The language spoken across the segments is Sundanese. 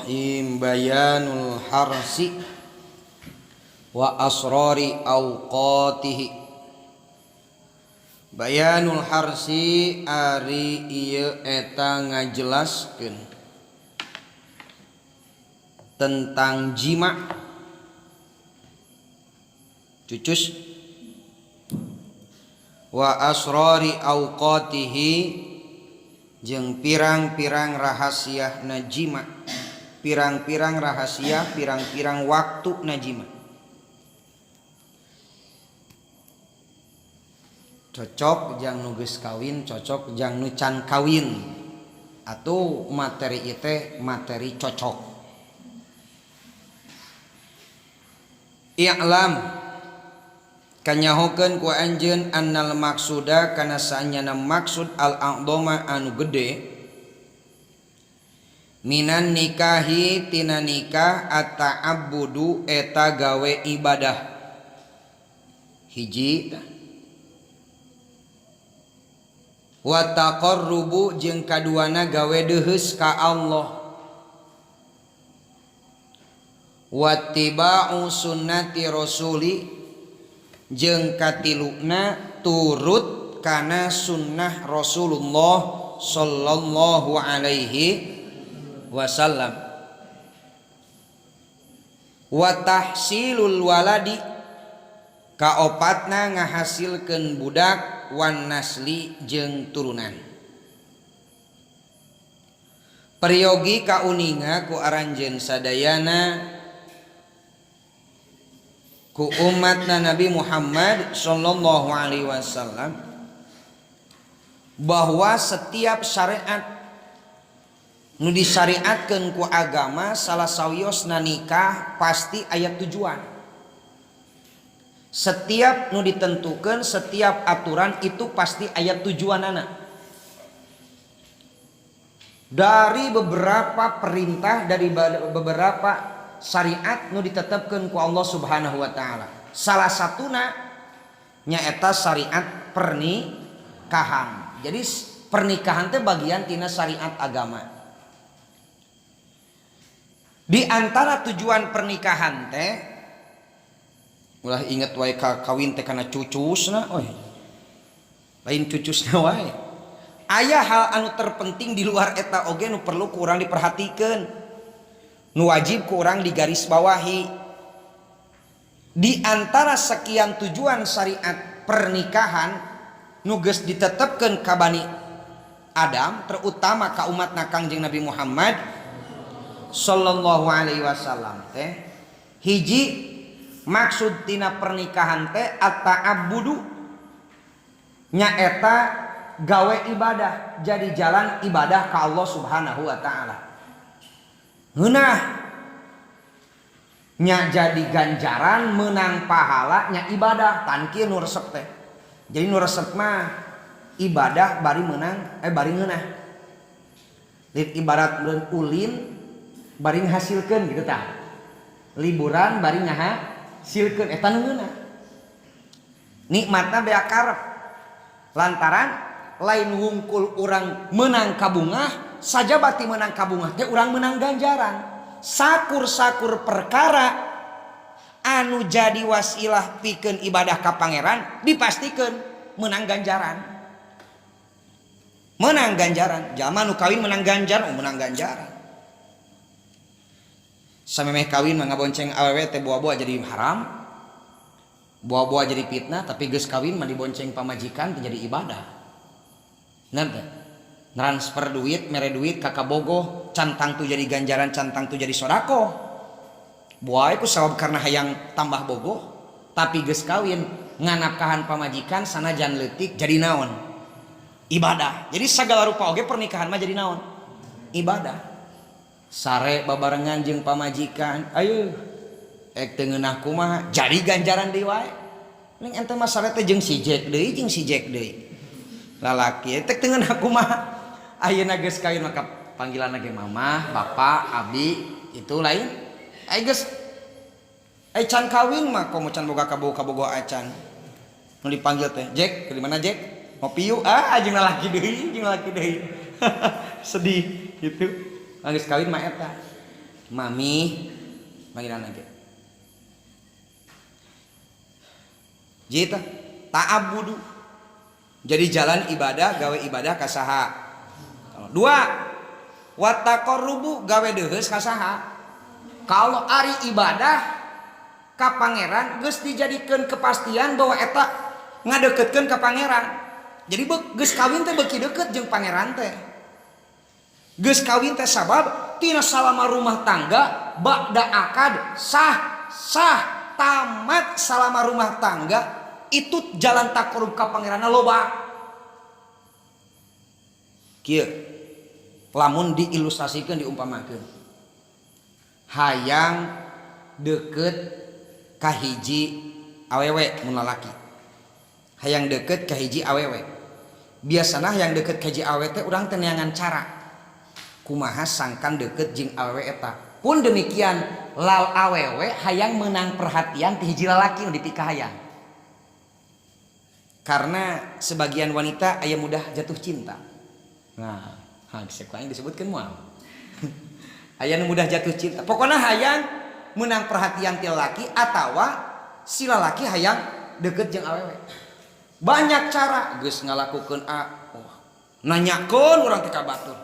Bismillahirrahmanirrahim. Bayanul harsi wa asrari awqatihi. Bayanul harsi ari ieu eta ngajelaskeun tentang jima. Cucus. Wa asrari awqatihi jeung pirang-pirang rahasia najima, pirang-pirang rahasia, pirang-pirang waktu najima. Cocok jang nu geus kawin, cocok jang nu can kawin, atuh materi ieu teh materi cocok. I'lam kanyahokeun ku anjeun annal maksuda kana saenyana maksud al a'dhama anu gede minan nikahi tina nikah at-ta'abbudu eta gawe ibadah. Hiji wa taqarrubu jeung kaduana gawe deuheus ka Allah, wattiba'u sunnati rasuli jeung katiluna turut kana sunnah Rasulullah sallallahu alaihi wasallam, wa tahsilul waladi kaopatna ngahasilkeun budak, wan nasli jeung turunan. Periogi kauninga ku aranjeun sadayana ku umatna Nabi Muhammad sallallahu alaihi wasallam bahwa setiap syariat nu disyariatkeun ku agama salah sawiosna nikah pasti aya tujuan. Setiap nu ditentukeun, setiap aturan itu pasti aya tujuanana. Dari beberapa perintah, dari beberapa syariat nu ditetapkeun ku Allah Subhanahu wa taala. Salah satuna nyaeta syariat pernikahan. Jadi pernikahan teh bagian tina syariat agama. Di antara tujuan pernikahan teh ulah inget wae kawin teh kana cucusna we. Lain cucusna wae. Aya hal anu terpenting di luar eta oge nu perlu kurang diperhatikeun. Nu wajib ku urang digarisbawahi. Di antara sekian tujuan syariat pernikahan nu geus ditetepkeun ka Bani Adam, terutama ka umatna Kangjeng Nabi Muhammad sallallahu alaihi wasallam teh hiji maksud tina pernikahan teh at-ta'abbudu nyaeta gawe ibadah, jadi jalan ibadah ka Allah Subhanahu wa taala. Heunah nya jadi ganjaran menang pahala nya ibadah tan kieu nu resep teh. Jadi nu resep mah ibadah bari menang bari ngeunah. Lit ibarat beun ulin bari ngahasilkeun gitu tah. Liburan bari ngahasilkeun eta nu ngeunah. Nikmatna bea karep. Lantaran lain wungkul urang menang kabungah saja bati menang kabungah teh urang menang ganjaran. Sakur-sakur perkara anu jadi wasilah pikeun ibadah ka pangeran dipastikeun menang ganjaran. Menang ganjaran. Jalma nu kawin menang ganjaran, menang ganjaran. Samemeh kawin mah ngabonceng awewe teh buah-buah jadi haram. Buah-buah jadi fitnah, tapi geus kawin mah dibonceng pamajikan teh jadi ibadah. Nanti transfer duit, mere duit kakak bogoh, cantang tuh jadi ganjaran, cantang tuh jadi sodako. Buai ku sabab karena hayang tambah bogoh, tapi geus kawin nganapkahan pamajikan sanajan leutik jadi naon? Ibadah. Jadi segala rupa oge pernikahan mah jadi naon? Ibadah. Sare babarengan jeung pamajikan, ayo ek teu ngeunah kumaha jadi ganjaran deui wae. Ning ente mah sare teh jeung si Jack deui jeung si Jack deui. Lalaki teh teu ngeunah kumaha. Ayeuna geus kawin maka panggilanna ge mamah, bapak, abi, itu lain. Ai geus ai can kawin mah komo can boga kabogo acan. Nu dipanggil teh, "Jack, ke mana Jack?" "Ngopi yuk." "Ah, jeung lalaki deui, jeung lalaki deui." Sedih gitu. Geus kawin mah eta. mami panggilan lagi jita ta'abudu jadi jalan ibadah gawe ibadah ka saha. Dua wa taqarrubu gawe deus ka saha. Kalau ari ibadah ka pangeran geus dijadikeun kepastian bahwa eta ngadeukeutkeun ka pangeran. Jadi geus kawin teh beuki deukeut jeung pangeran teh. Geus kawin teh sabab tina salama rumah tangga ba'da akad sah tamat salama rumah tangga itu jalan taqarrub ka pangeranna loba. Kieu lamun diilustrasikeun diumpamakeun hayang deket ka hiji awewe mun lalaki hayang deket ka hiji awewe biasana hayang deket ka hiji awewe teh urang teh neangan cara kumaha sangkan deket jeung awewe eta pun demikian lal awewe hayang menang perhatian ti hiji lalaki nu dipika hayang karena sebagian wanita aya mudah jatuh cinta. Nah, sekolahnya disebutkan moal. Aya nu mudah jatuh cinta. Pokoknya hayang menang perhatian ti laki atawa si lalaki hayang deket jeung awewe. Banyak cara geus ngalakukeun nanyakeun urang teh ka batur.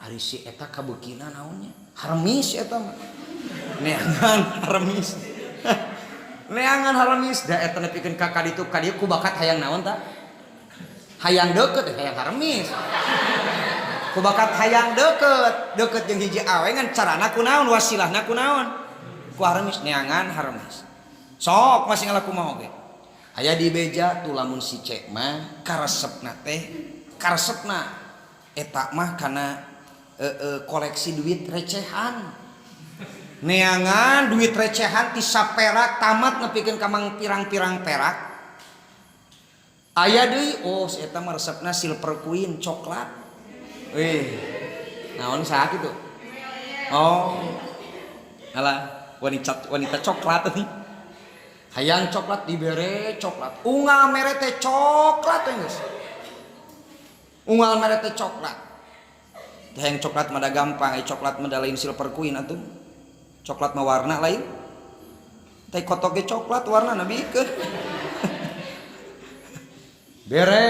Ari si eta kabeukina naonnya? Harmis eta mah. Neangan harmis. Neangan harmis da eta nepikeun ka kaditu kadieu ku bakat hayang naon ta? Hayang deket hayang harmis. Ku bakat hayang deket jeung hiji awe ngan carana kunaon wasilahna kunaon ku harmis neangan harmis sok masih ngalaku mah oge aya di beja tuh lamun si cek mah karesepna teh karesepna eta mah kana koleksi duit recehan neangan duit recehan ti saperak tamat nepikeun ka mang pirang-pirang perak aya deui si eta mah resepna silver queen coklat. Naon saha kitu? Alah wanita coklat nih. Hayang coklat dibere coklat. Unggal mere teh coklat geus. Unggal mere teh coklat. Hayang coklat mah da gampang, coklat mah da lain silver queen atuh. Coklat mah warna lain. Teh kotok ge coklat warnana bikeun. Bere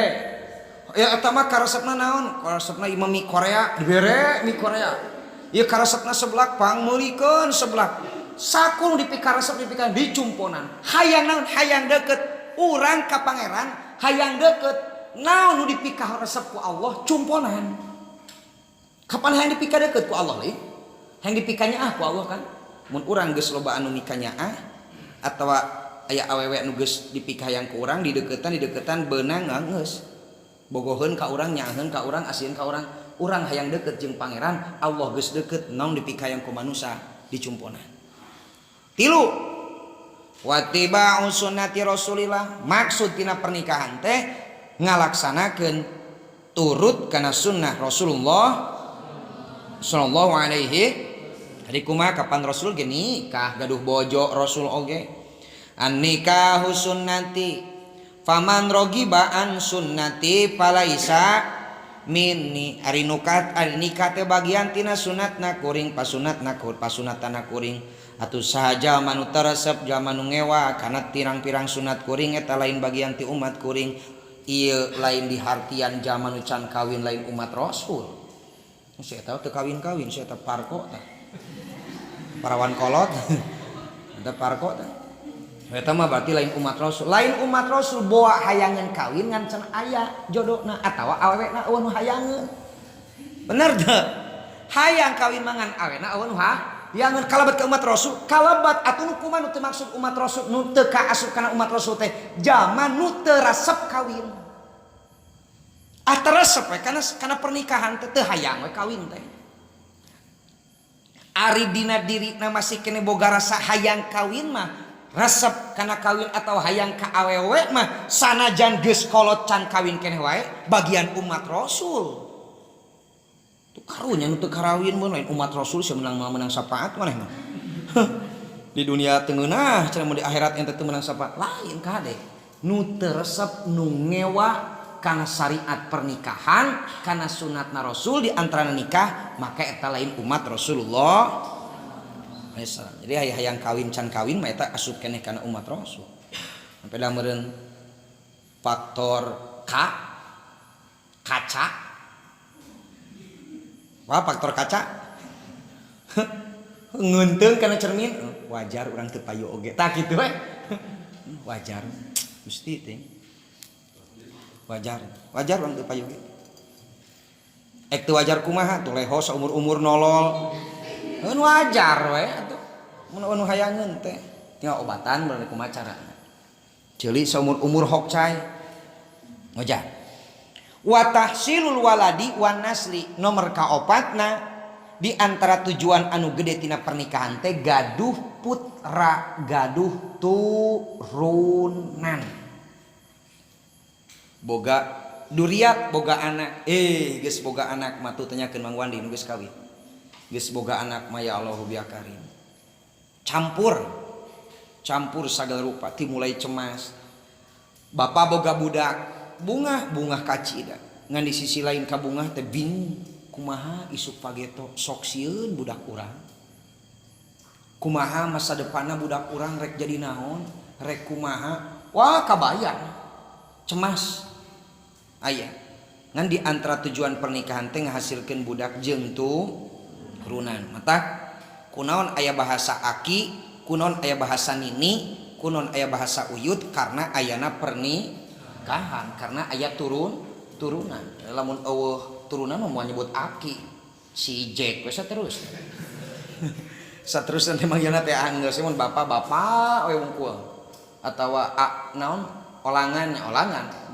ya eta mah karesepna naon? Karesepna mie Korea, dibere mie Korea. Ieu karesepna seblak pangmeulikeun seblak. Saku nu dipika resep dipika dicumponan. Hayang naon? Hayang deket urang ka pangeran, hayang deket naon nu dipika resep ku Allah cumponan. Kapan hayang dipika deket ku Allah leuy? Hayang dipikanya ku Allah kan. Mun urang geus loba anu nikah nyaah atawa aya awewe nu geus dipika hayang ku urang dideketan beunang geus. Bogoheun ka urang nyaaheun ka urang asieun ka urang hayang deket jeung pangeran Allah geus deket naon dipikayang ku manusia dicumponan. 3 wattiba'u sunnati Rasulillah maksud tina pernikahan teh ngalaksanakeun turut kana sunnah Rasulullah sallallahu alaihi ari kumaha kapan Rasul ge nikah gaduh bojo Rasul oge an nikahu sunnati faman rogiba an sunnati falaisa minni ari nukat ari nikah teh bagian tina sunatna kuring pasunatna kuring atuh sahaja manu taresep jalma nu ngewa kana pirang-pirang sunat kuring eta lain bagian ti umat kuring ieu lain dihartian jalma nu can kawin lain umat Rasul si eta teu kawin-kawin si eta parko tah parawan kolot eta parko tah eta mah berarti lain umat Rasul. Lain umat Rasul boa hayangan kawin ngan can aya jodohna atawa awewena eueuh nu hayangeun. Bener teu? Hayang kawin mangan awena eueuh nu hayangeun kalabat ka umat Rasul. Kalabat atuh nu kumaha nu teu maksud umat Rasul nu teu kaasup kana umat Rasul teh jalma nu teu resep kawin. Resep we kana pernikahan teh teu hayang we kawin teh. Ari dina dirina masih kene boga rasa hayang kawin mah resep kana kawin atau hayang ka awewe mah sanajan geus kolot can kawin keneh wae bagian umat Rasul. Tuh karunya nu teu karawin mun lain umat Rasul sia menang syafaat maneh mah. Di dunia teu ngeunah cenah mun di akhirat ente teu menang syafaat lain kade. Nu teu resep nu ngewa kana syariat pernikahan kana sunatna Rasul di antara nikah maka eta lain umat Rasulullah alaihissalam. Jadi hayang kawin can kawin mah eta asup keneh kana umat Rasul. Sampai da meureun faktor kaca. Wah, faktor kaca. Ngeunteung kana cermin, wajar urang teu payu oge. Tah kitu we. Wajar. Mesti teh. Wajar urang teu payu oge. Ek teu wajar kumaha tuh leho saumur-umur nolol. Mun wajar we atuh. Mun hayangeun teh tinggal obatan berarti kumaha carana. Ceuli saumur-umur hok cai. Wajar. Wa tahsilul waladi wan nasli nomor kaopatna di antara tujuan anu gede tina pernikahan teh gaduh putra, gaduh turunan. Boga duriat boga anak geus boga anak mah tuh tanyakeun Mang Wandi nu geus kawin geus boga anak mah ya Allahu biakarim campur sagala rupa ti mulai cemas bapa boga budak bunga kacida ngan di sisi lain ka bunga teh bingung kumaha isuk pageto sok sieun budak urang kumaha masa depanna budak urang rek jadi naon rek kumaha wah kabayang cemas aya ngan di antara tujuan pernikahan teh ngahasilkeun budak jeung turunan mata kunaon aya bahasa aki kunaon aya bahasa nini kunaon aya bahasa uyut karena ayana pernikahan karena aya turunan lamun eueuh turunan mah nyebut aki si Jack we saterus saterusna teh manggilna teh anggeus mun bapak we wungkul atawa naon olangan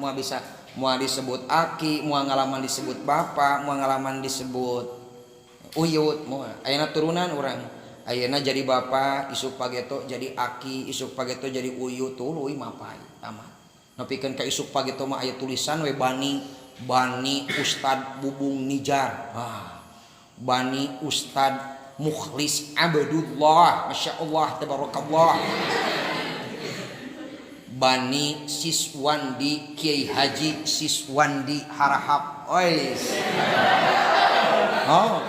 moal bisa moal disebut aki, moal ngalaman disebut bapak, moal ngalaman disebut uyut, moal ayeuna turunan urang. Ayeuna jadi bapak, isuk pageto jadi aki, isuk pageto jadi uyut, tuluy mapai aman. Nepikeun ka isuk pageto mah aya tulisan we Bani Ustad Bubung Nijar. Bani Ustad Mukhlis Abdullah, masyaallah tabarakallah. Bani Siswandi Kiai Haji Siswandi Harahap. Ois. Oh.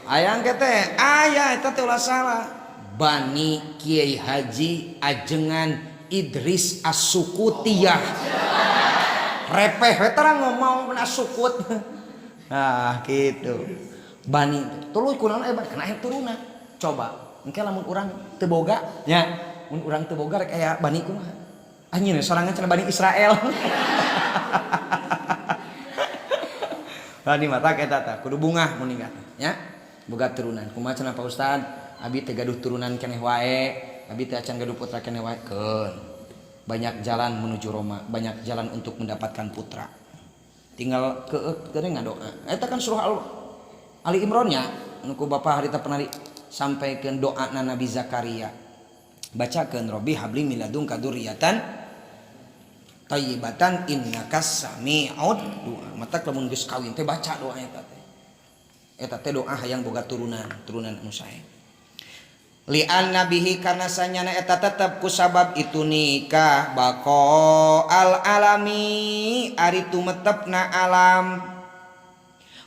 Ayang teh aya eta teh ulah salah. Bani Kiai Haji Ajengan Idris As-Sukutiyah. Repeh we tara ngomong As-Sukut. Nah, gitu. Bani tuluy kunaon kana aya turunan. Coba, engke lamun urang teu boga nya, mun urang teu boga rek aya bani kumaha? Anjir sorangan cenah Bani Israel. Bani mata eta teh kudu bungah mun ninggal nya. Boga turunan. Kumaha cenah Pak Ustad? Abi teh gaduh turunan keneh wae, abi teh acan gaduh putra keneh wae. Keun. Banyak jalan menuju Roma, banyak jalan untuk mendapatkan putra. Tinggal keurang ngadoa. Eta kan surah Ali Imran nya anu ku Bapak harita pernah sampaikeun doana Nabi Zakaria. Bacakeun Robbi habli min ladunka dzurriatan tayyibatan innakas sami'ud du'a. Mata lamun geus kawin teh baca doa eta teh. Eta teh doa hayang boga turunan anu sae. Li'an nabihi karna sanyana eta tetep ku sabab itu nikah baqo al alami ari tumetepna alam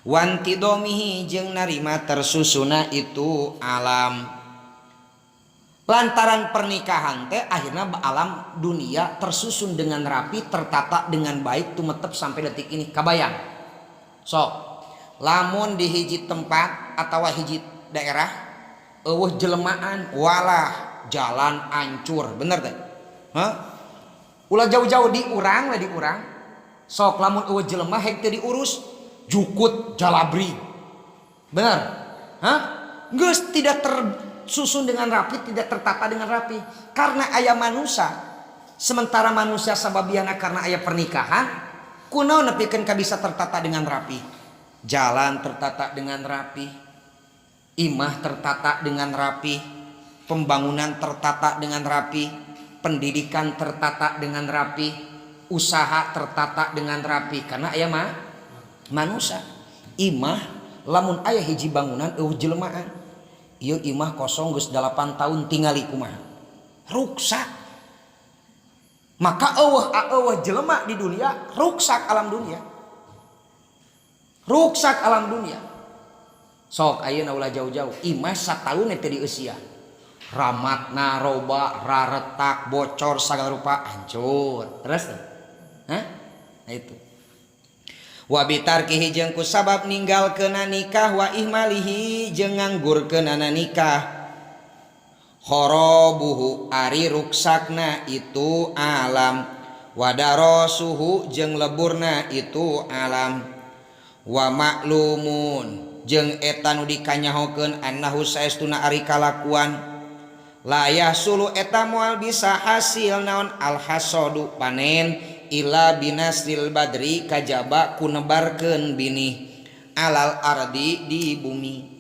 wantidomihi jeung narima tersusuna itu alam. Lantaran pernikahan teh akhirnya alam dunia tersusun dengan rapi, tertata dengan baik, tumetep sampai detik ini. Kabayang? Sok, lamun di hiji tempat atau hiji daerah, eueuh jelemaan, walah jalan ancur, bener teh? Hah? Ulah jauh-jauh di urang. Sok lamun eueuh jelema hek teu diurus, jukut jalabri. Bener? Hah? Geus tidak tersusun dengan rapi, tidak tertata dengan rapi karena aya manusia. Sementara manusia sababiana karena aya pernikahan, kunaon nepikeun ka bisa tertata dengan rapi. Jalan tertata dengan rapi, imah tertata dengan rapi, pembangunan tertata dengan rapi, pendidikan tertata dengan rapi, usaha tertata dengan rapi karena aya manusia. Imah lamun aya hiji bangunan eueuh jelemaan, ieu imah kosong geus 8 tahun tingali kumaha? Ruksak. Maka eueuh jelema di dunia ruksak alam dunia. Ruksak alam dunia. Sok ayeuna ulah jauh-jauh, imah sataun teh dieusian. ramatna roba raretak bocor sagala rupa hancur terus nah itu wabitarkihi jeung ku sabab ninggalkeunna nikah wa ihmalihi jeung nganggurkeunna nikah kharabuhu ari ruksakna itu alam wadarasuhu jeung leburna itu alam wa maklumun jeung eta nu dikanyahokeun annahu saestuna ari kalakuan layah sulu eta moal bisa hasil naon al hasadu panen ila binasril badri kajaba kunebarkeun binih alal ardi di bumi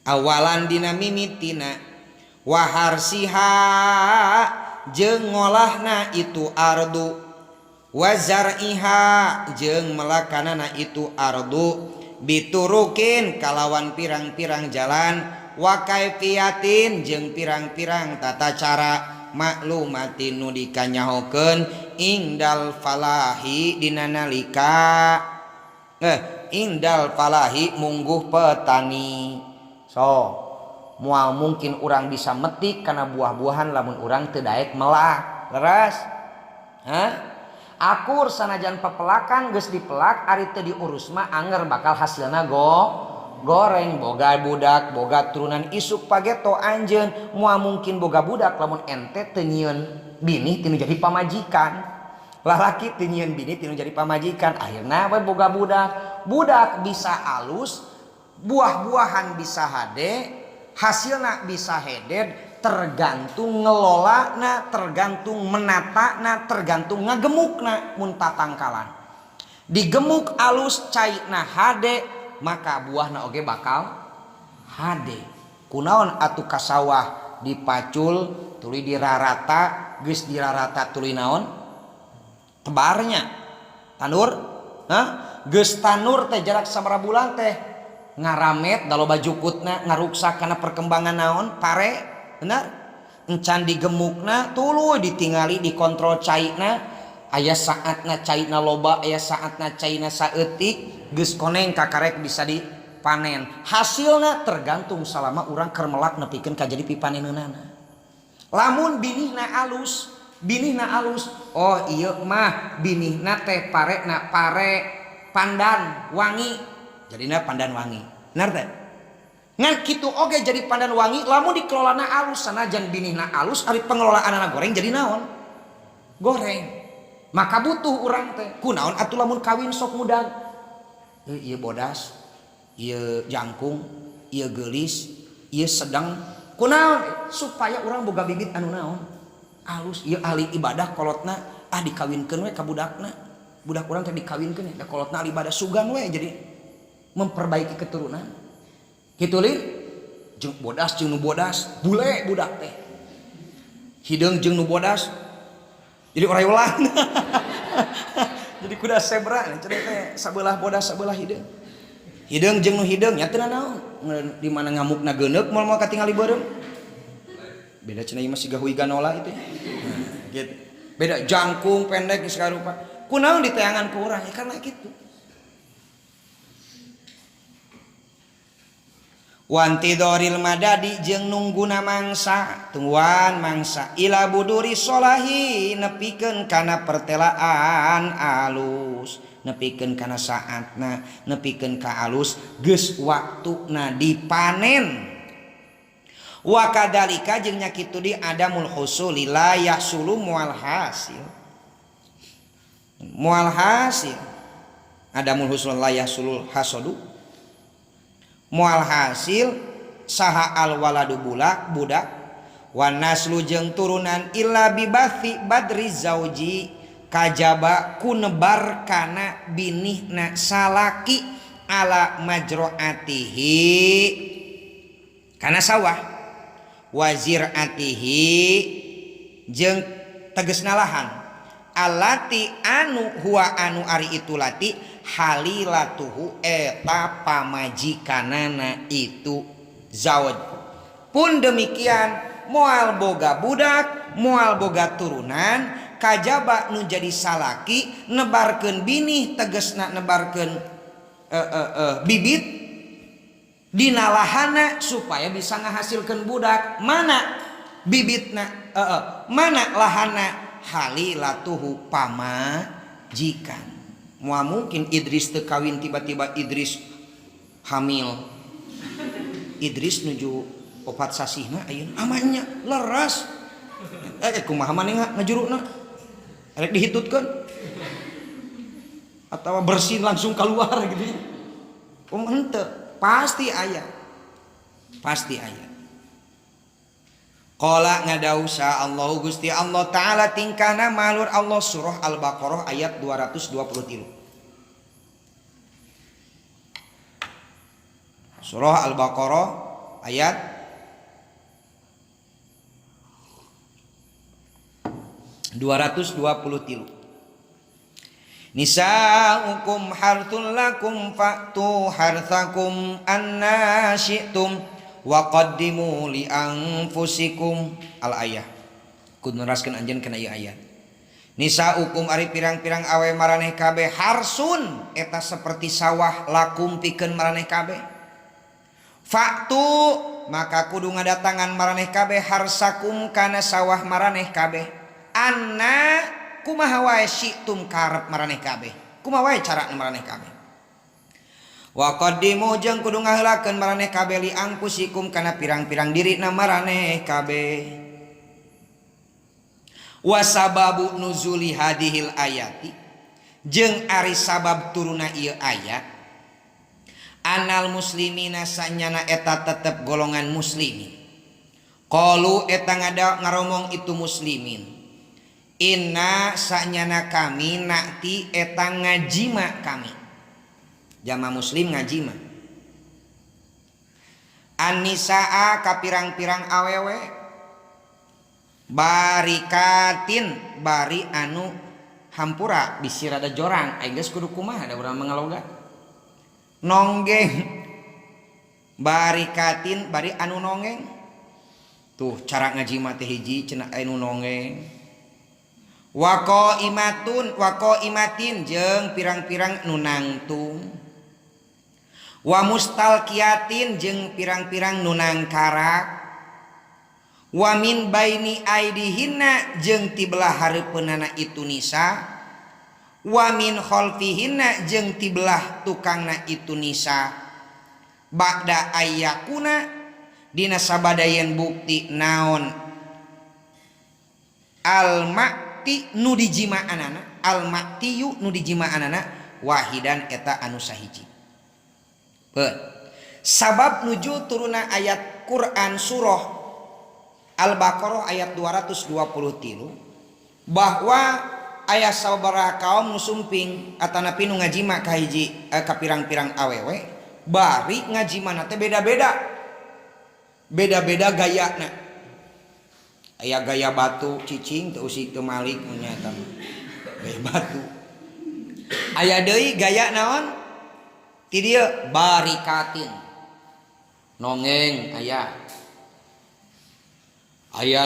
awalan dina mimitina waharsiha jeung ngolahna itu ardu wazar'iha jeung melakanana itu ardu biturukin kalawan pirang-pirang jalan wa kaifiyatin jeung pirang-pirang tata cara maklumatin nu dikanyahokeun indal falahi dina nalika indal falahi mungguh petani so moal mungkin urang bisa metik kana buah-buahan lamun urang teu daek melah leres akur sanajan pepelakan geus dipelak ari teu diurus mah anger bakal hasilna goreng boga budak boga turunan isuk pageto anjeun moal mungkin boga budak lamun ente teu nyieun bini tinu jadi pamajikan lalaki teu nyieun bini tinu jadi pamajikan akhirna we boga budak bisa alus buah-buahan bisa hade hasilna bisa heded tergantung ngelolana tergantung menatana tergantung ngagemukna mun tatangkalan digemuk alus cairna hade maka buahna oge bakal hade kunaon atuh kasawah dipacul tuluy dirarata geus dirarata tuluy naon tebarnya tanur geus tanur teh jarak sabaraha bulan teh ngaramet daloba jukutna ngaruksak kana perkembangan naon pare bener encan digemukna tuluy ditingali dikontrol cairna aya saatna cairna loba aya saatna cairna saeutik geus koneng kakarek bisa dipanen hasilna tergantung salama urang keur melak nepikeun ka jadi pipaneneunana lamun binihna alus oh ieu mah binihna teh parena pare pandan wangi jadina pandan wangi bener teh ngan kitu oge jadi pandan wangi lamun dikelolana alus sanajan binihna alus ari pengelolaanna goreng jadi naon goreng maka butuh urang teh kunaon atuh lamun kawin sok mudag ieu bodas ieu jangkung ieu geulis ieu sedang kunaon supaya urang boga bibit anu naon alus ieu ahli ibadah kolotna dikawinkeun we ka budakna budak urang teh dikawinkeun da kolotna ahli ibadah sugan we jadi memperbaiki keturunan kitu lin jeung bodas jeung nu bodas bule budak teh hideung jeung nu bodas jadi orayulan jadi kuda zebra cenah teh sabelah bodas sabelah hideung jeung nu hideung nya teu naon di mana ngamukna geuneuk moal katingali beureum beda cenah ieu mah siga huy ganola itu gitu beda jangkung pendek segala rupa kunaon diteangan ku urang karena kitu wanti doril madadi jeung nungguna mangsa tungguan mangsa ila buduri solahi nepikeun kana pertelaan alus nepikeun kana saatna nepikeun ka alus geus waktuna dipanen wa kadalika jeung nya kitu di adamul husuli la yahsulu mual hasil adamul husul la yahsulul hasadu mual hasil saha al waladu budak wan naslu jeung turunan illa bibathi badri zauji kajaba kunebar kana binihna salaki ala majroatihi kana sawah waziratihi jeung tegesna lahan alati anu huwa anu ari itu lati halilatuhu eta pamajikanana itu zawaj pun demikian moal boga budak moal boga turunan kajaba nu jadi salaki nebarkeun binih tegesna nebarkeun bibit dina lahana supaya bisa ngahasilkeun budak. Mana bibitna mana lahana halilatuhu pamajikan. Moal mungkin Idris teu kawin tiba-tiba Idris hamil. Idris nuju opat sasihna ayeuna amanya leras. Kumaha maneh ngajuruna? Rek dihitutkeun. Atawa bersin langsung keluar gitu. Henteu, pasti aya. Pasti aya. Qala ngadausa Allah Gusti Allah taala tingkana malur Allah surah Al-Baqarah ayat 223. Surah Al-Baqarah ayat 223. Nisa'ukum harthul lakum fa'tu harthakum anna syi'tum wa qaddimu li anfusikum. Al ayah kudu neraskeun anjeun kana ieu ayat. Nisa'ukum ari pirang-pirang awe maraneh kabeh harsun eta saperti sawah lakum pikeun maraneh kabeh. Fa'tu maka kudu ngadatangan maraneh kabeh harsakum kana sawah maraneh kabeh. Anna kumaha wae syi'tum karep maraneh kabeh. Kumaha wae carana maraneh kabeh. Wa qaddimu jeung kudu ngaheulakeun maraneh kabeh li angkusikum kana pirang-pirang dirina maraneh kabeh. Wa sababu nuzuli hadhil ayati jeung ari sabab turuna ieu ayat anal muslimina sanyana eta tetep golongan muslimin. Qalu eta ngaromong itu muslimin. Inna sanyana kami nakti eta ngajima kami. Jama muslim ngajima. An-nisaa ka pirang-pirang awewe barikatin bari anu hampura bisi rada jorang aing geus kudu kumaha da urang mangaloga. Nonggeng barikatin bari anu nonggeng. Tuh cara ngajima teh hiji cenah anu nonggeng. Wako imatin jeung pirang-pirang nunangtung. Wa mustalqiyatin jeung pirang-pirang nunang karak. Wa min baini aidihinna jeung ti belah hareupeunana itu nisa. Wa min khalfihinna jeung ti belah tukangna itu nisa. Ba'da ayyakuna dina sabadayan bukti naon nu dijima anana al-maktiyu nu dijima anana wahidan eta anu sahiji. Sabab nuju turuna ayat Quran surah Al-Baqarah ayat 223 bahwa aya sabaraha kaum nu sumping atanapi nu ngajima ka hiji ka pirang-pirang awewe bari ngajimana teh beda-beda. Beda-beda gayana. Aya gaya batu cicing teu usik teu malik nyata gaya batu. Aya deui gaya naon ti dieu barikatin nongeng aya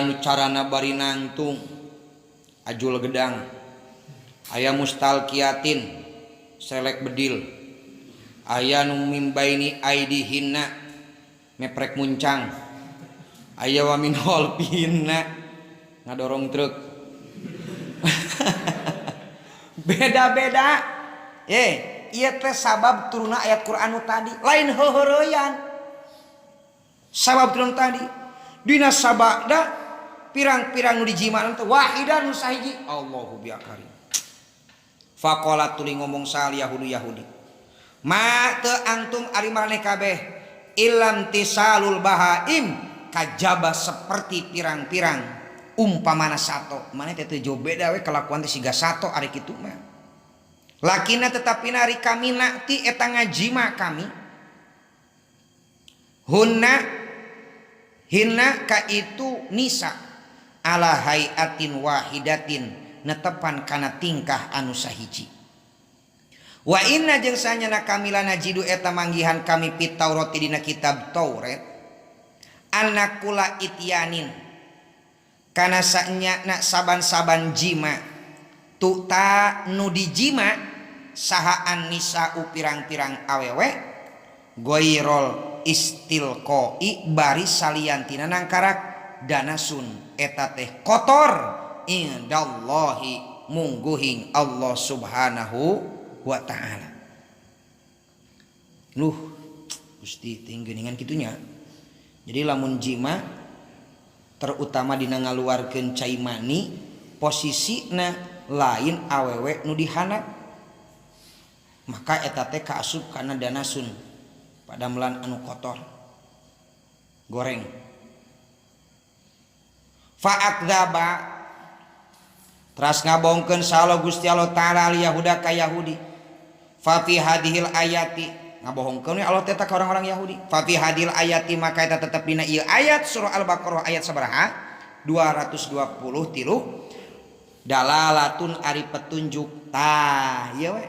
nu carana bari nangtung ajul gedang. Aya mustalqiyatin selek bedil. Aya nu mimbaini aidihinna meprek muncang. Aya wa min holpinna ngadorong truk. Beda-beda. Ieu teh sabab turuna ayat Quran tadi. Lain heuheureyan. Sabab turun tadi. Dina sabada pirang-pirang nu dijimaan teh wahidan nu sahiji. Allahu biakari. Faqalat tuluy ngomong sal Yahudi. Ma teu antum ari maraneh kabeh ilam tisalul bahaim kajaba seperti pirang-pirang umpamana sato. Maneh teh teu beda we kelakuan teh siga sato ari kitu mah. Lakina tetapi nari kami nakti eta ngajima kami. Hinna ka itu nisa ala hayatin wahidatin netepan kana tingkah anu sahiji. Wa inna jeung sanyana kami lana jidu eta manggihan kami pit Taurat dina kitab Taurat. Anakula ityanin kana sanyana saban-saban jima tuta nu dijima sahaan nisa pirang-pirang awewe goirol istilqoi bari saliantina nangkarak danasun eta teh kotor indallahi mungguhing Allah subhanahu wa ta'ala. Gusti tinggeningan kitunya. Jadi lamun jima terutama dina ngaluarkeun cai mani posisina lain awewe nu dihanap, maka eta teh kaasup kana danasun padamelan anu kotor goreng. Fa'akdzaba teras ngabongkeun salo Gusti Allah taala li Yahuda ka Yahudi. Fa fi hadhil ayati ngabohongkeun Allah teh ka orang-orang Yahudi. Fa fi hadhil ayati maka eta tetep dina ieu ayat surah Al-Baqarah ayat sabaraha 223 dalalatun ari petunjuk tah ieu we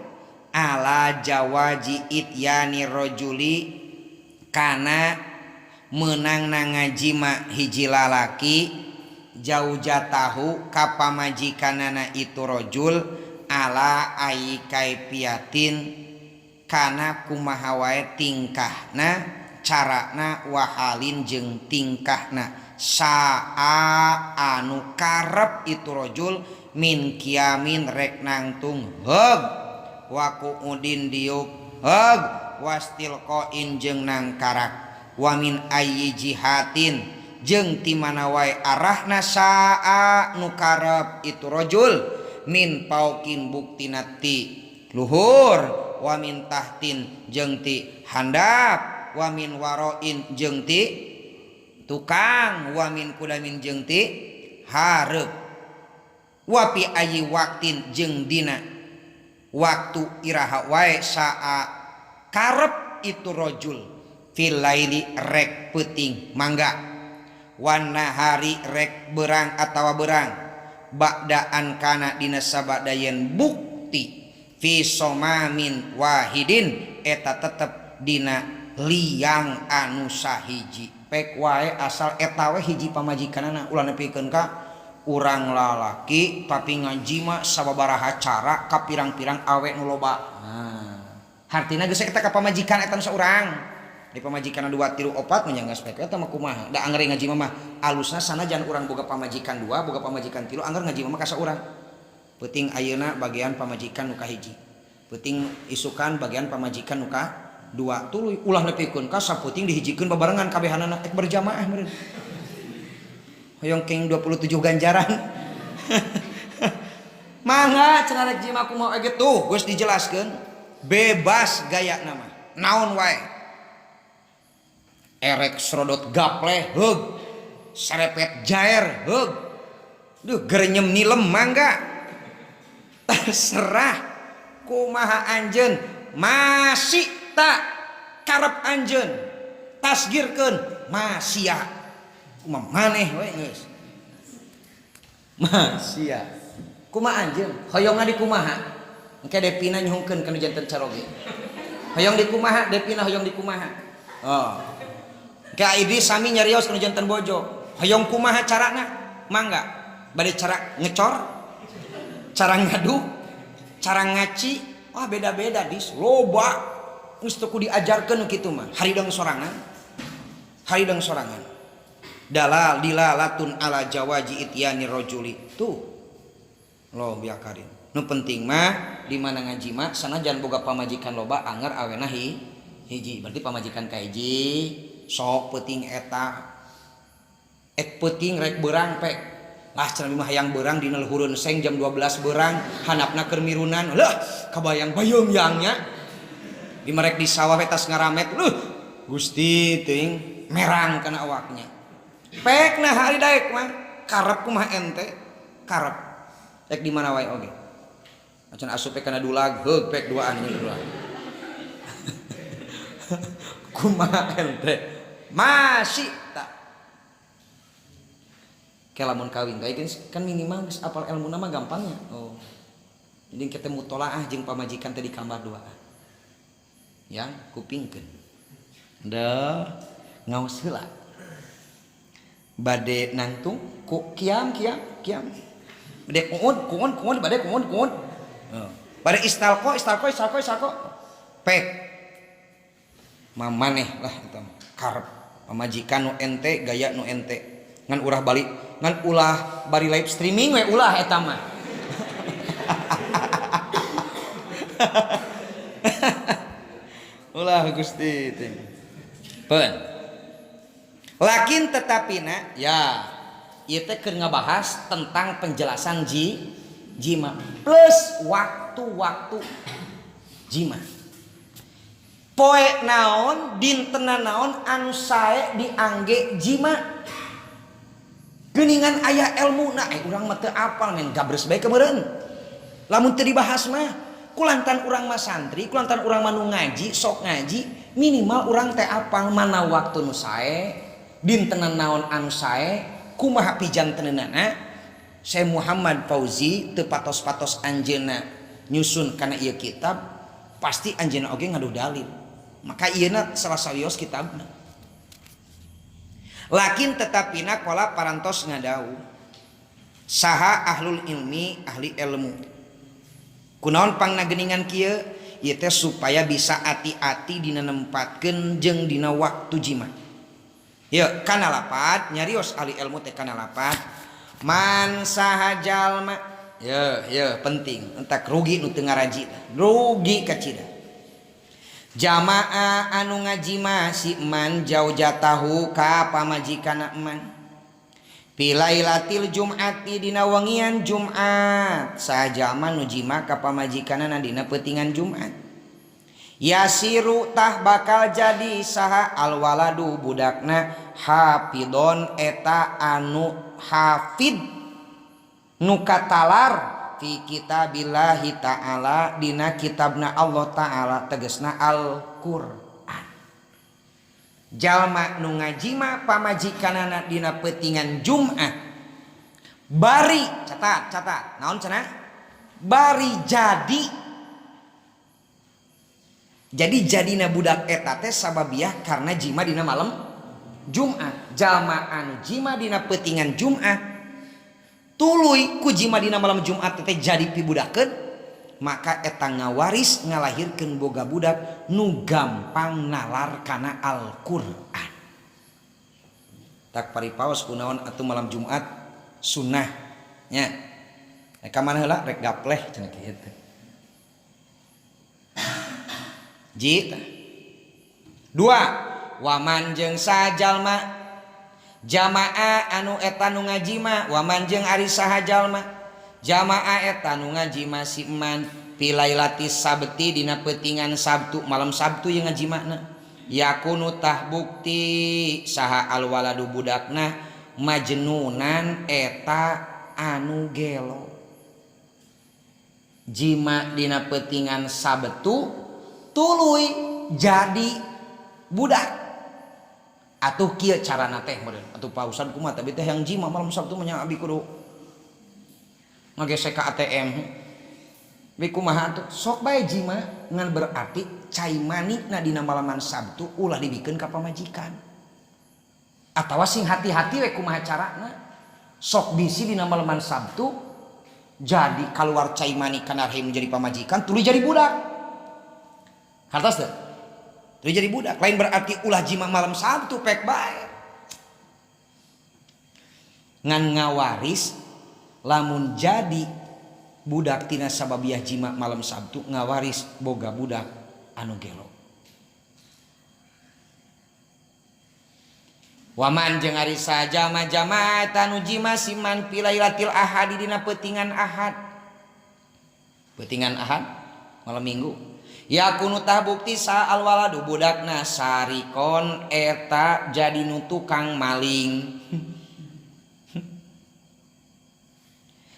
ala jawaji ityani rajuli kana meunang ngajima hiji lalaki jaujatahu ka pamajikanana itu rajul ala ai kaifiatin kana kumaha wae tingkahna carana wahalin jeung tingkahna saa anu karep itu rajul min kiamin rek nangtung heug wa qu'udin diuk heug wastilqain jeung nangkarak wa min ayyi jihatin jeung ti mana wae arahna saa nu karep itu rajul min paukin buktina ti luhur wa min tahtin jeung ti handap wa min waroin jeung ti tukang wa min kudamin jeung ti hareup wa pi ayyi waktin jeung dina waktu iraha wae saa karep itu rajul fil laili rek peuting mangga wana hari rek berang atawa berang ba'daan kana dina sabadayen bukti fi somamin wahidin eta tetep dina liang anu sahiji pek wae asal eta we hiji pamajikanana ulah nepikeun ka urang lalaki tapi ngajima sababaraha cara ka pirang-pirang awe nu loba. Hartina geus eta ka pamajikan eta nu saurang. Di pamajikan 2 3 4 nya geus pek eta mah kumaha da angger ngaji mah alusna sanajan urang boga pamajikan 2 boga pamajikan 3 angger ngaji mah ka saurang peuting ayeuna bagian pamajikan nu kahiji peuting isukan bagian pamajikan nu ka 2 tuluy ulah nepikeun ka sapeuting dihijikeun babarengan kabehanana ek berjamaah meureun hoyong keng 27 ganjaran mangga cenah rek jima kumaha ge tuh geus dijelaskeun bebas gaya nama naon wae erek serodot gaple heug sarepet jaer heug duh gerenyem nilem mangga terserah kumaha anjeun masih tak karep anjeun tasgirkeun masia kumaha maneh we geus masia kumaha anjeun hoyong ngadi kumaha engke depina nyuhungkeun kana janten caroge hoyong di kumaha depina hoyong di kumaha ka idi sami nyarios kana janten bojo hoyong kumaha carana mangga bade cara ngecor cara ngadu cara ngaci beda-beda dis loba geus teu ku diajarkeun kitu mah haridang sorangan dalal dilalatun ala jawaji ityani rajuli tuh lo biakarin nu penting mah di mana ngaji mah sanajan boga pamajikan loba anger awena hiji berarti pamajikan ka hiji sok peuting eta peuting rek beurang pek lah cenah mah hayang beurang dina luhureun seng jam 12 beurang handapna keur mirunan lah kabayang bayeung yangnya di merek di sawah tas ngaramet Gusti teuing merang kana awaknya pek nah hari daek mah karep kumaha ente karep rek di mana wae oge acan asup pek kana dulag heug pek duaan nya dulag kumaha ente masih tak kelamun kawin kayak kan minimal geus apal ilmu nama gampangnya jadi kita mutolaah jeung pamajikan tadi kamar 2 yang kupingkeun da ngaos heula bade nangtung ku kiam bade kuun bade kuun bade istalqo pek mamaneh lah eta karep pamajikan nu ente gaya nu ente ngan ulah bari live streaming we ulah eta mah ulah Gusti teh pen lakin tetapina ya ieu teh keur ngabahas tentang penjelasan jima plus waktu jima poe naon dintena naon anu sae diangge jima geuningan aya elmuna urang mah teu apal men gabres bae keueureun lamun teu dibahas mah kulantan urang mah santri kulantan urang mah nu ngaji sok ngaji minimal urang teh apal mana waktu nu sae dintena naon anu sae kumaha pijanteunana. Syekh Muhammad Fauzi teu patos-patos anjeunna nyusun kana ieu kitab pasti anjeunna oge ngaduh dalil maka ieuna salah sawios kitabna lakin tetapina qala parantos ngadau saha ahlul ilmi ahli ilmu kunaon pangna geuningan kieu ieu teh supaya bisa ati-ati dina nempatkeun jeung dina waktu jima ieu kana lapat nyarios ahli ilmu teh kana lapat man saha jalma ya penting entak rugi nu teu ngaraji rugi kacida jamaah anu ngajima si man jaujatahu ka pamajikanna man pilailatil jum'ati dina wengian Jumat saha jalma nu jima ka pamajikanna dina peutingan Jumat yasiru tah bakal jadi saha alwaladu budakna hafidon eta anu hafid nu katalar fi kitabillahi ta'ala dina kitabna Allah ta'ala tegasna Al-Qur'an jalma nu ngajima pamajikanana dina peutingan Jumat bari catat naon cenah bari jadi jadina budak eta teh sababiah karena jima dina malam Jumat jalma anu jima dina peutingan Jumat tuluy ku jima dina malam Jumat teh jadi pibudakeun maka eta ngawaris ngalahirkeun boga budak nu gampang nalar kana Al-Qur'an tak paripaos kunaon atuh malam Jumat sunnah nya ka mana heula rek gapleh cenah kitu jita dua waman jeung sajalma jamaah anu eta nu ngajima waman jeung ari saha jalma jamaah eta nu ngajima si man pilailatis sabti dina peutingan Sabtu malam Sabtu yang ngajimana yakunu tah bukti saha alwaladu budakna majnunan eta anu gelo jima dina peutingan Sabtu tuluy jadi budak atuh kieu carana teh meureun atuh pausan kumaha tapi teh yang jima malam Sabtu mah abi kudu ngagesek ka ATM we kumaha atuh sok bae jima ngan berarti cai manikna dina malaman Sabtu ulah dibikeun ka pamajikan atawa sing hati-hati we kumaha carana sok bisi dina malaman Sabtu jadi keluar cai manik kana rahim menjadi pamajikan tuluy jadi budak hartos teh tuluy jadi budak lain berarti ulah jima malam Sabtu pek bae ngan ngawaris lamun jadi budak tina sababiah jima malam Sabtu ngawaris boga budak anu gelo waman jeung ari sajama jamaah tanu jima siman pilailatil ahad dina peutingan ahad malam minggu yakunu tah bukti sa alwaladu budakna sarikon eta jadi nu tukang maling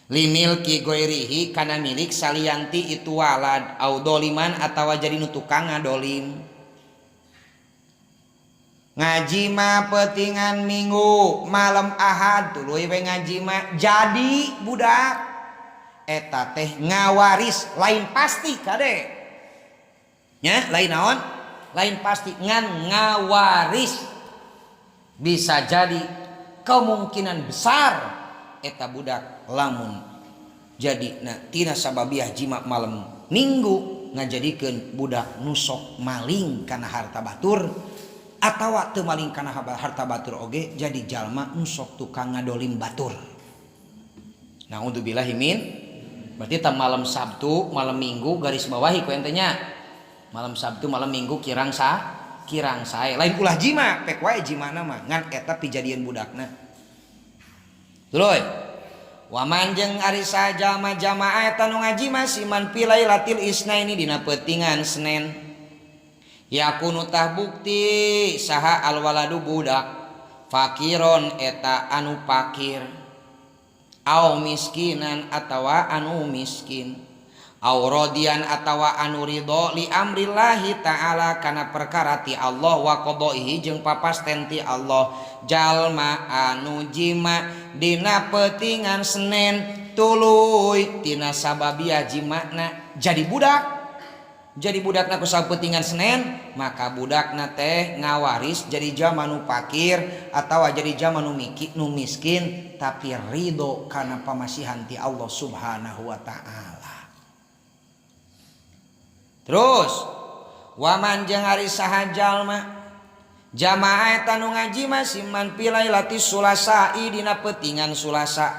limilki goirihi kana milik salianti itu walad au doliman atawa jadi nu tukang ngadolim ngaji mah peutingan minggu malam ahad tuluy we ngaji mah jadi budak eta teh ngawaris lain pasti kade nya lain naon lain pasti ngan ngawaris bisa jadi kemungkinan besar eta budak lamun jadi tina sababiah jima malam minggu ngajadikeun budak nusok maling kana harta batur atawa teu maling kana harta batur oge jadi jalma nu sok tukang ngadolim batur. Naudzubillahi min. Berarti tam malam Sabtu, malam Minggu garis bawahi ku ente nya. Malam Sabtu, malam Minggu kirang sae. Lain ulah jima, pek wae jimana mah ngan eta pijadian budakna. Tuluy. Waman jeung ari sajama jamaah eta nu ngajima siman pilailatil isnaini dina peutingan Senen. Yakunu tah bukti saha alwaladu budak fakiron eta anu fakir au miskinan atawa anu miskin au rodian atawa anu ridho li amrillahi ta'ala kana perkara ti Allah wa qadaihi jeung papasten ti Allah jalma anu jima dina peutingan Senen tuluy tina sababia jimana jadi budak. Jadi budakna ku sapeutingan Senen maka budakna teh ngawaris jadi jalma nu fakir atawa jadi jalma nu miskin tapi ridho kana pamasihan ti Allah Subhanahu wa taala. Terus waman jeung ari saha jalma jamaah eta nu ngajima siman pilailatis sulasai dina peutingan Selasa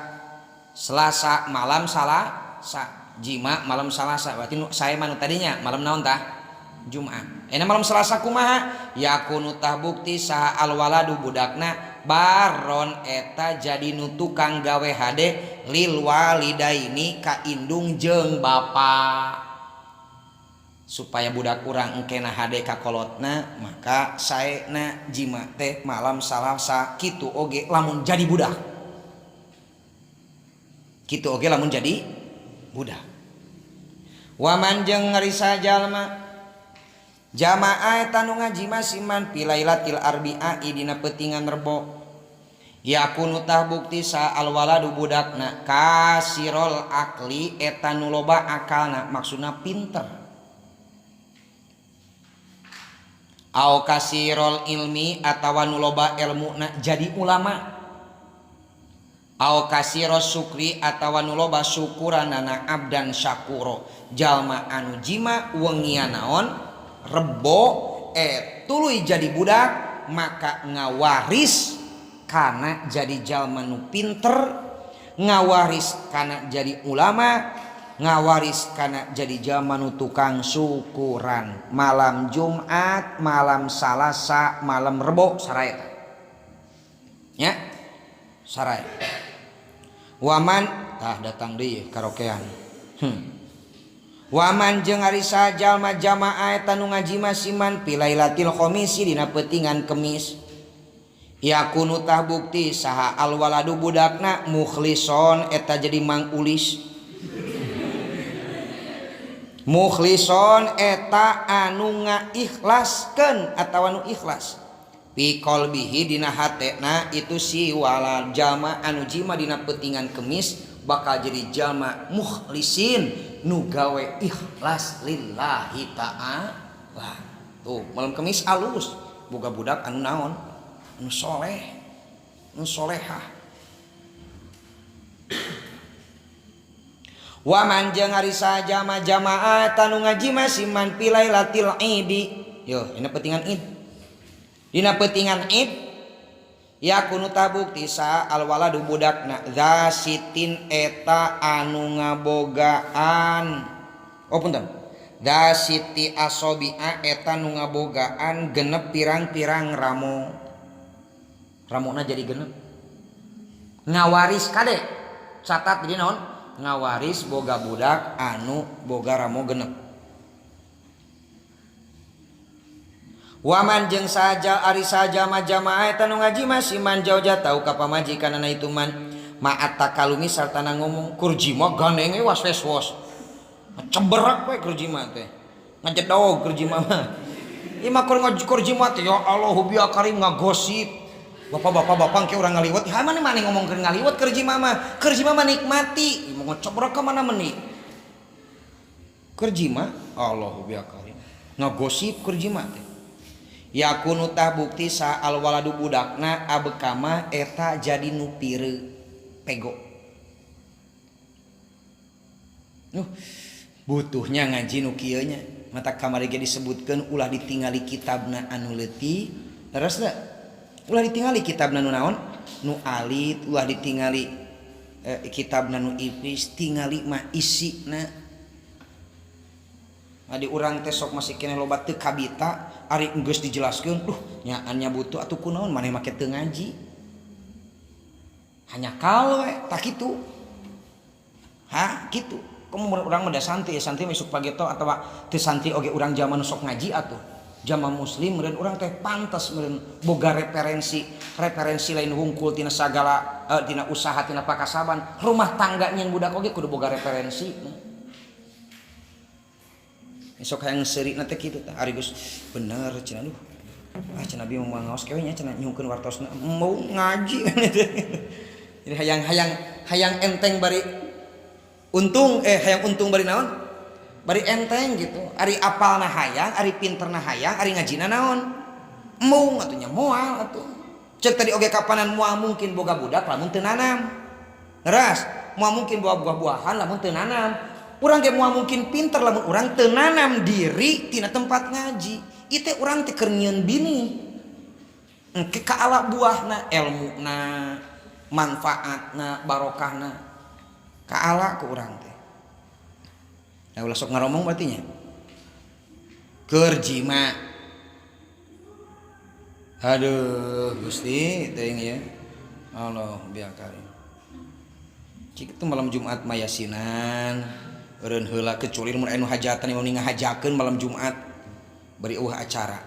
malam Salasa jima malam Salasa berarti saya manu tadinya malam naon tah Jumat. Malam Selasa kumaha yakunu tah bukti saha alwaladu budakna baron eta jadi nu tukang gawe hade lil walidaini ka indung jeung bapa. Supaya budak urang engkena hade ka kolotna maka saena jima teh malam Salasa kitu oge lamun jadi budak. Kitu oge lamun jadi budak. Waman jeung ngarisa jalma jamaah eta nu ngajima siman pilailatil arbi'a dina peutingan Rebo yakunu tah bukti sa alwaladu budakna kasirol akli eta nu loba akalna maksudna pinter au kasirol ilmi atawa nu loba ilmuna jadi ulama au kasiro sukri atawa nu loba syukuranana abdan syakuro jalma anu jima wengian naon Rebo tuluy jadi budak maka ngawaris kana jadi jalma nu pinter ngawaris kana jadi ulama ngawaris kana jadi jalma nu tukang syukuran malam Jumat malam Salasa malam Rebo saraya nya saraya. Waman tah datang deui karaokean. Waman jeung ari sajalma jamaah eta nu ngajima siman pilailatil khamisi dina peutingan Kemis. Yakunu tah bukti saha alwaladu budakna mukhlison eta jadi mangulis. Mukhlison eta anu ngaikhlaskeun atawa nu ikhlas. Fi qalbihi dina hatena itu si walal jalma anu jima dina peutingan Kemis bakal jadi jalma mukhlisin nu gawe ikhlas lillahi ta'ala. Tuh malam Kemis alus boga budak anu naon anu soleh anu solehah. Waman jeung ari sajama jamaah tanu ngajima siman pilailatil idi yo ini peutingan id dina peutingan id yakunu tabukti sa alwaladu budakna zasitin eta anu ngabogaan punten dasiti asobia eta nu ngabogaan genep pirang-pirang ramona jadi genep ngawaris kade catat jadi naon ngawaris boga budak anu boga ramo genep. Waman jeung saja ari saja majamaah eta nu ngajima siman jauja tau ka pamajikanana itu man ma'at takalumi sartana ngomong kurjima gandenge was-was ceberak we kurjima teh ngajedog kurjima mah ieu mah kurjima teh ya Allah biya karim ngagosip bapak-bapak ke urang ngaliwat ha mana ngomongkeun ngaliwat kurjima mah nikmati ieu mah ceberak ka mana meuni kurjima Allah biya karim ngagosip kurjima teh yakunu tah bukti sa alwaladu budakna abekama eta jadi nu pireu pego. Butuhnya ngaji nu kieu nya mata kamari ge disebutkeun ulah ditingali kitabna anu leutik Terus da ulah ditingali kitabna nu naon nu alit, ulah ditingali kitabna nu ipis, tingali mah isina. Adi urang teh sok masih keneh loba teu kabita ari geus dijelaskeun nyaannya butuh atuh kunaon maneh make teu ngaji. Hanya kalau tak kitu. Kitu. Kamu urang mah da santai masuk pageto atawa teu santai oge urang zaman sok ngaji atuh. Jamaah muslim meureun urang teh pantes meureun boga referensi lain hungkul tina sagala tina usaha tina pakasaban rumah tangga nyen budak oge kudu boga referensi. Esok hayang seurina teh kitu tah ari geus bener cenah cenah abi mau ngaos kewe nya cenah nyungkeun wartosna mau ngaji. Jadi hayang enteng bari untung hayang untung bari naon? Bari enteng gitu. Ari apalna hayang, ari pinterna hayang, ari ngajina naon? Mung atunya moal atuh. Cek tadi oge kapanan moal mungkin boga budak lamun teu nanam. Leras, moal mungkin boga buah-buahan lamun teu nanam. Urang ge moal mungkin pinter lamun urang teu nanam diri tina tempat ngaji. Ieu teh urang teh keur nyieun bini. Engke kaala buahna, ilmuna, manfaatna, barokahna. Kaala ku urang teh. Nah ulah sok ngaromong berarti nya keur jima. Aduh Gusti teuing ya Allah biarkan cik itu malam Jumat mayasinan eureun heula kecuali mun anu hajatan mau ngahajakeun malam Jumat bari acara.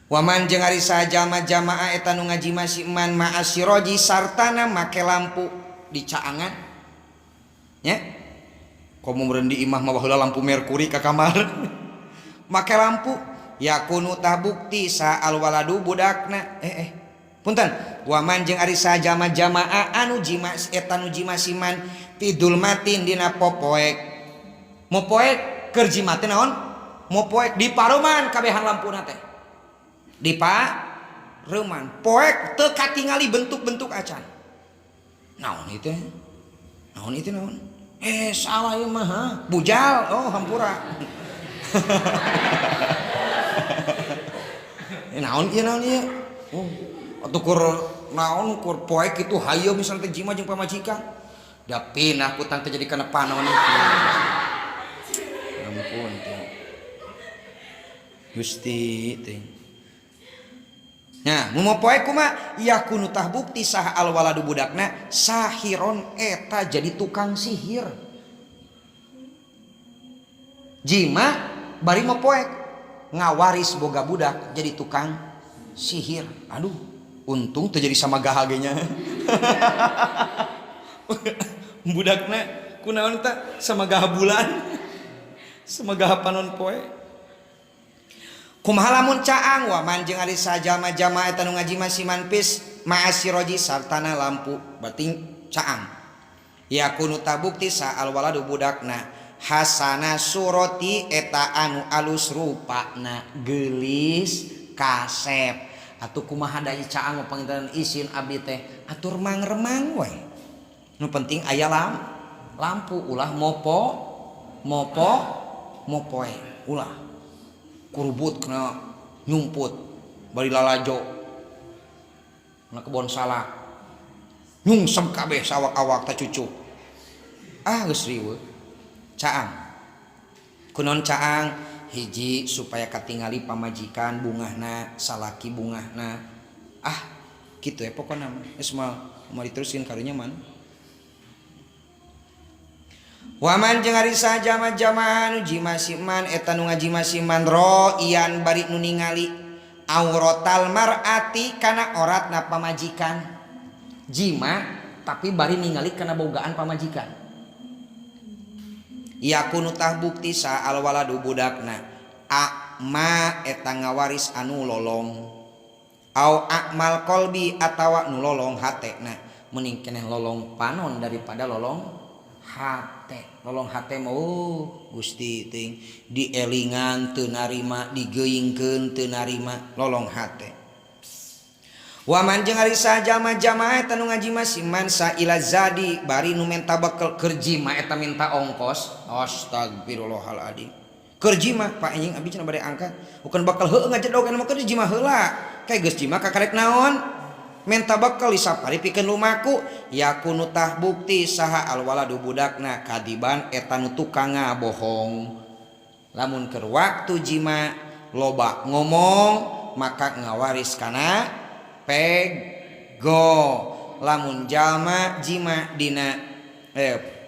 Waman jeung ari sajama jamaah eta nu ngaji masih man ma'asyiroji sartana make lampu di caangan nya. Komo meureun di imah mah baheula lampu merkuri ka kamar. Make lampu yakunu tabukti sa alwaladu budakna. Punten. Waman jeung ari sajama jamaah anu jima eta nu jima siman tidul matin dina popoek. Mopoek keur jima teh naon? Mopoek di paruman kabehan lampuna teh. Di pareuman. Poek teu katingali bentuk-bentuk acan. Naon ieu teh? Naon ieu teh naon? Salah ieu mah bujal, hampura. Naon ieu? Atuh kur naon kur poek kitu hayeum misalna teh jima jeung pamajikan. Da pinah ku tang teh jadi kana panaon itu. Ampun teh. Gusti teh. Nah, mun poek kumaha? Yakunu tah bukti sah alwaladu budakna sahiron eta jadi tukang sihir. Jima bari poek ngawaris boga budak jadi tukang sihir. Aduh, untung teu jadi sama gahagenya. Budakna kunaon eta sama gaha bulan. Sama gaha panon poek. Kumaha lamun caang waman jeung ari sajama jamaah eta nu ngaji masiman pis ma'asyiroji sartana lampu berarti caang. Yakunu tabukti sa alwaladu budakna hasana surati eta anu alus rupana geulis kasep. Atuh kumaha da caang panginten isin abdi teh atur mangremang we. Nu penting aya lampu ulah mopoe ulah kurubut kena nyumput bari lalajo na kebon salak nyungsem kabeh sawak-awak ta cucuk geus riweuh caang kunaon caang hiji supaya katingali pamajikan bungahna salaki bungahna kitu pokona geus mah diteruskeun karunya man. Waman jeung ari sajama jamaah nu jimasiman eta nu ngajimasiman roian bari nu ningali auratal mar'ati kana oratna pamajikan. Jima tapi bari ningali kana bogaan pamajikan. Yakunu tah bukti sa alwaladu budakna akma eta ngawaris anu lolong. Au akmal qalbi atawa nu lolong hatena. Mending keneh lolong panon daripada lolong hate. Lolong hate mau Gusti ting dielingan teu narima digeuingkeun teu narima lolong hate. Waman jeung ari sajama jamaah eta nu ngaji masiman sa ila zadi bari nu menta bekel keur jima eta minta ongkos astagfirullahaladzim keur jima Pak anjing abi cenah bade angkat bukan bakal heueuh ngajedog anu keur jima heula kayak geus jima kakarek naon menta bakal disapari pikeun lumaku yakunu tah bukti saha alwaladu budakna kadiban eta nu tukang ngabohong lamun keur waktu jima loba ngomong maka ngawaris kana pego lamun jalma jima dina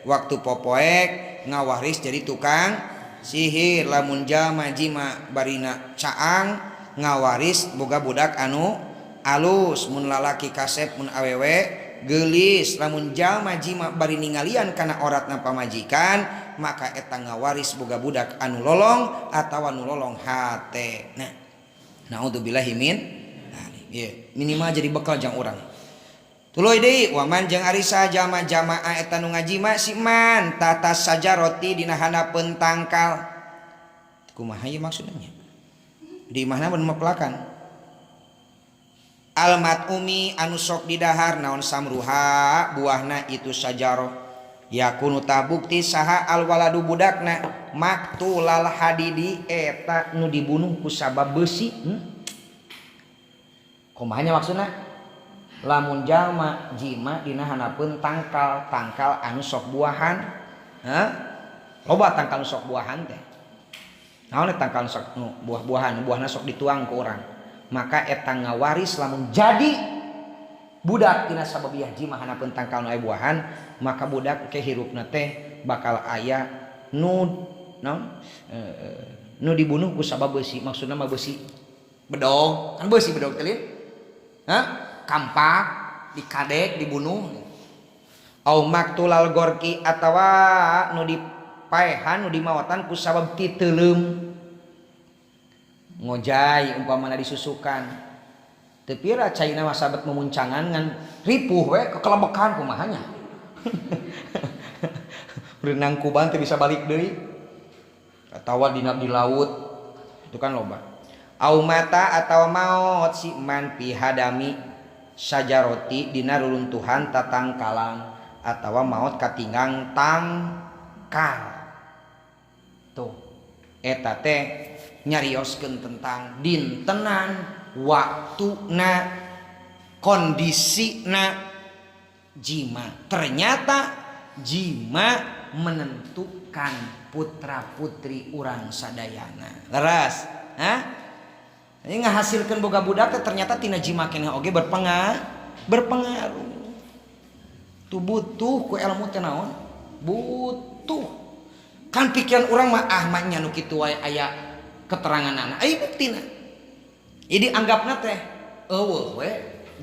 waktu popoek ngawaris jadi tukang sihir lamun jalma jima barina caang ngawaris boga budak anu alus mun lalaki kasep mun awewe geulis lamun jalma jima bari ningalian kana oratna pamajikan maka eta ngawaris boga budak anu lolong atawa anu lolong hate nah naudzubillahi min minimal jadi bekal jang urang tuluy deui waman jeung ari sajama jamaah eta nu ngajima si man tatas saja roti dina handapeun tangkal kumaha ieu maksudnya di mana mun mepelakan almat umi anu sok didahar naon samruha buahna itu sajaroh yakunu tabukti saha alwaladu budakna maktulal hadidi eta nu dibunuh ku sabab besi kumahanya maksudna lamun jalma jima dina hanapeun tangkal anu sok buahan loba tangkal nu sok buahan teh naon tangkal sok buah-buahan buahna sok dituang ku urang maka eta ngawaris lamun jadi budak tina sababiah jima hanapeun tangkal nu aya buahan maka budak kehirupna teh bakal aya nu dibunuh ku sabab besi maksudna mah besi bedog kan besi bedog teh kampak dikadek dibunuh au maktulal gorki atawa nu dipaehan nu dimawatan ku sabab ti teuleum ngojay umpamana disusukan teu pira caina masabat memuncangan ngan ripuh we kekelebekan kumahanya berenang kuban teu bisa balik deui atawa dina di laut itu kan loba au mata atau maut si man pihadami sajaroti dina ruruntuhan tatangkalan atawa maut katinggang tangkal tuh eta teh nyarioskeun tentang dintenan waktuna kondisina jima ternyata jima menentukan putra putri urang sadayana leres ini ngahasilkan boga budak ternyata tina jima keneh oge berpengaruh tu butuh ku ilmu teh naon butuh kan pikiran urang mah nya nu kitu wae aya keteranganana aya buktina jadi anggapna teh eueuh we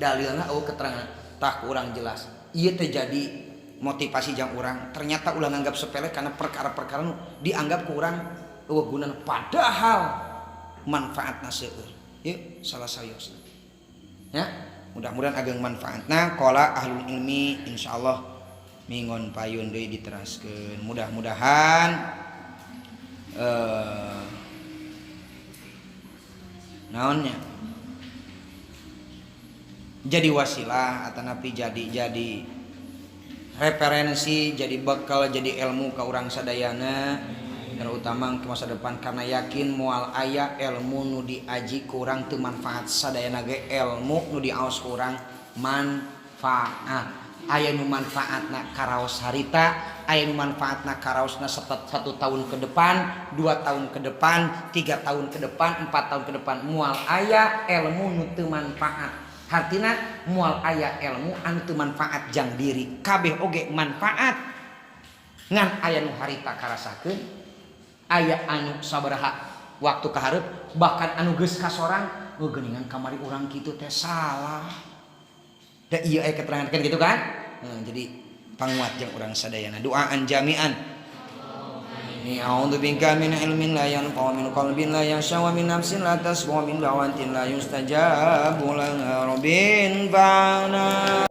dalilna eueuh keterangan tah urang jelas ieu teh jadi motivasi jang urang ternyata ulah nganggap sepele karena perkara-perkara nu dianggap ku urang eueuh gunana padahal manfaatna seueur yuk salah sayosna ya mudah-mudahan ageng manfaatna qala ahlul ilmi insyaallah mingon payun deui diteraskeun mudah-mudahan naonnya jadi wasilah atanapi jadi referensi jadi bekal jadi ilmu ka urang sadayana terutama ke masa depan karena yakin moal aya ilmu nu diaji kurang teu manfaat sadayana ge ilmu nu diaos kurang manfaat aya nu manfaatna karaos harita aya nu manfaatna karaosna 1 tahun ke depan 2 tahun ke depan 3 tahun ke depan 4 tahun ke depan moal aya ilmu nu teu manfaat artina moal aya ilmu anu teu manfaat jang diri kabeh oge manfaat ngan aya nu harita karasakeun aya anu sabaraha waktu kaharep bahkan anu geus kasorang geuningan kamari urang kitu teh salah da ieu aya keterangan kan gitu kan jadi panguat jeung urang sadayana doaan jami'an ni a'udzubika min ilmin la yanfa min qalbin la yasha wa min nafsin la tasbu min dawatin la yustajabu la rabbin fa'ana